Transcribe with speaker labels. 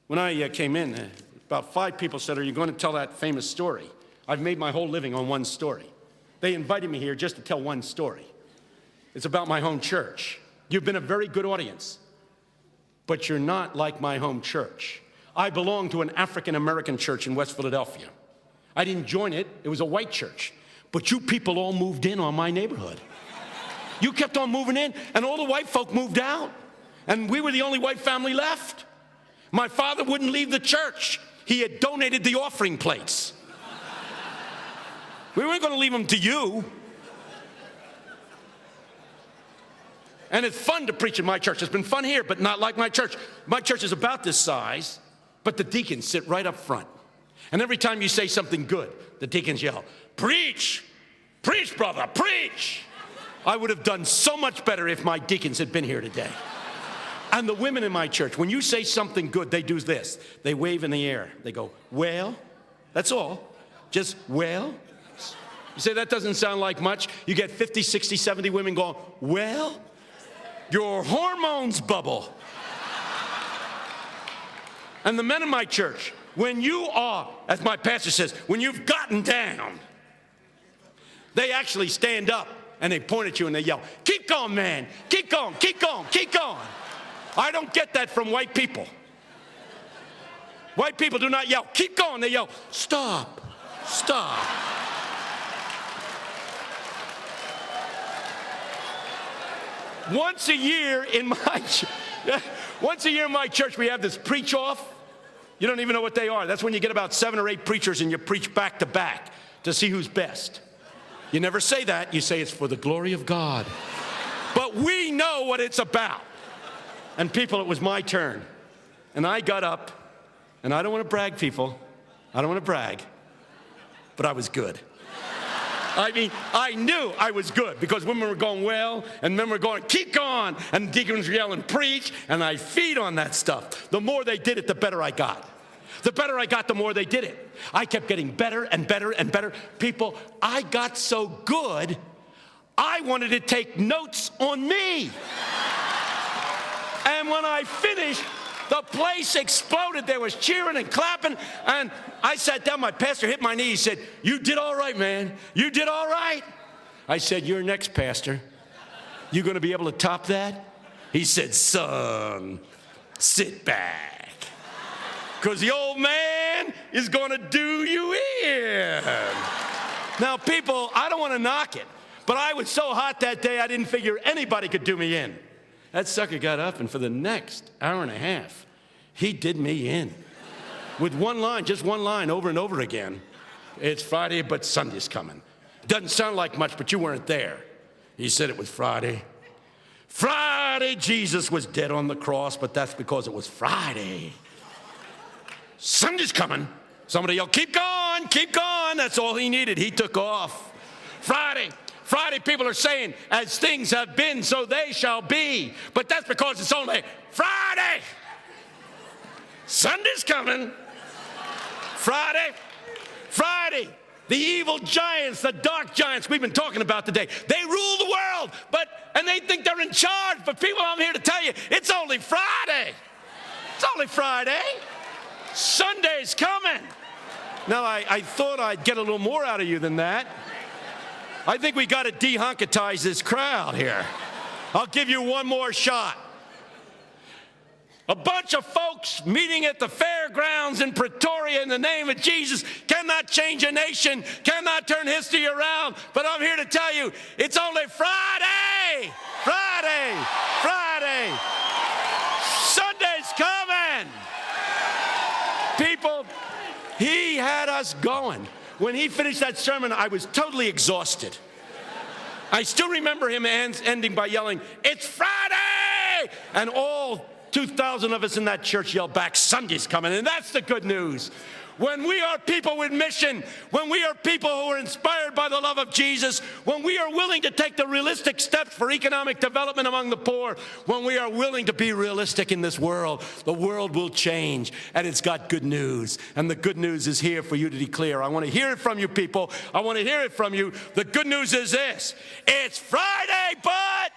Speaker 1: When I came in, about 5 people said, "Are you going to tell that famous story?" I've made my whole living on one story. They invited me here just to tell one story. It's about my home church. You've been a very good audience, but you're not like my home church. I belong to an African-American church in West Philadelphia. I didn't join it. It was a white church. But you people all moved in on my neighborhood. You kept on moving in, and all the white folk moved out. And we were the only white family left. My father wouldn't leave the church. He had donated the offering plates. We weren't going to leave them to you. And it's fun to preach in my church. It's been fun here, but not like my church. My church is about this size, but the deacons sit right up front. And every time you say something good, the deacons yell, "Preach! Preach, brother, preach!" I would have done so much better if my deacons had been here today. And the women in my church, when you say something good, they do this. They wave in the air. They go, "Well," that's all. Just, "Well." You say, "That doesn't sound like much." You get 50, 60, 70 women going, "Well, your hormones bubble." And the men in my church, when you are, as my pastor says, when you've gotten down, they actually stand up and they point at you and they yell, "Keep going, man. Keep going, keep going, keep going." I don't get that from white people. White people do not yell, "Keep going." They yell, "Stop, stop." Once a year in my church, we have this preach off. You don't even know what they are. That's when you get about 7 or 8 preachers and you preach back to back to see who's best. You never say that. You say it's for the glory of God. But we know what it's about. And people, it was my turn. And I got up, and I don't want to brag, people. I don't want to brag. But I was good. I mean, I knew I was good because women were going, "Well," and men were going, "Keep going," and deacons were yelling, "Preach," and I feed on that stuff. The more they did it, the better I got. The better I got, the more they did it. I kept getting better and better and better. People, I got so good, I wanted to take notes on me. And when I finished, the place exploded. There was cheering and clapping. And I sat down. My pastor hit my knee. He said, "You did all right, man. You did all right." I said, "You're next, Pastor. You going to be able to top that?" He said, "Son, sit back. Because the old man is going to do you in." Now, people, I don't want to knock it. But I was so hot that day, I didn't figure anybody could do me in. That sucker got up, and for the next hour and a half, he did me in. With one line, just one line, over and over again. "It's Friday, but Sunday's coming." Doesn't sound like much, but you weren't there. He said it was Friday. Friday, Jesus was dead on the cross, but that's because it was Friday. Sunday's coming. Somebody yelled, "Keep going, keep going." That's all he needed. He took off. Friday, people are saying, "As things have been, so they shall be." But that's because it's only Friday. Sunday's coming. Friday. The evil giants, the dark giants we've been talking about today, they rule the world, and they think they're in charge. But people, I'm here to tell you, it's only Friday. It's only Friday. Sunday's coming. Now, I thought I'd get a little more out of you than that. I think we got to dehonketize this crowd here. I'll give you one more shot. A bunch of folks meeting at the fairgrounds in Pretoria in the name of Jesus cannot change a nation, cannot turn history around. But I'm here to tell you, it's only Friday. Friday. Sunday's coming. People, he had us going. When he finished that sermon, I was totally exhausted. I still remember him ending by yelling, "It's Friday!" And all 2,000 of us in that church yelled back, "Sunday's coming." And that's the good news. When we are people with mission, when we are people who are inspired by the love of Jesus, when we are willing to take the realistic steps for economic development among the poor, when we are willing to be realistic in this world, the world will change, and it's got good news. And the good news is here for you to declare. I want to hear it from you, people. I want to hear it from you. The good news is this: it's Friday, but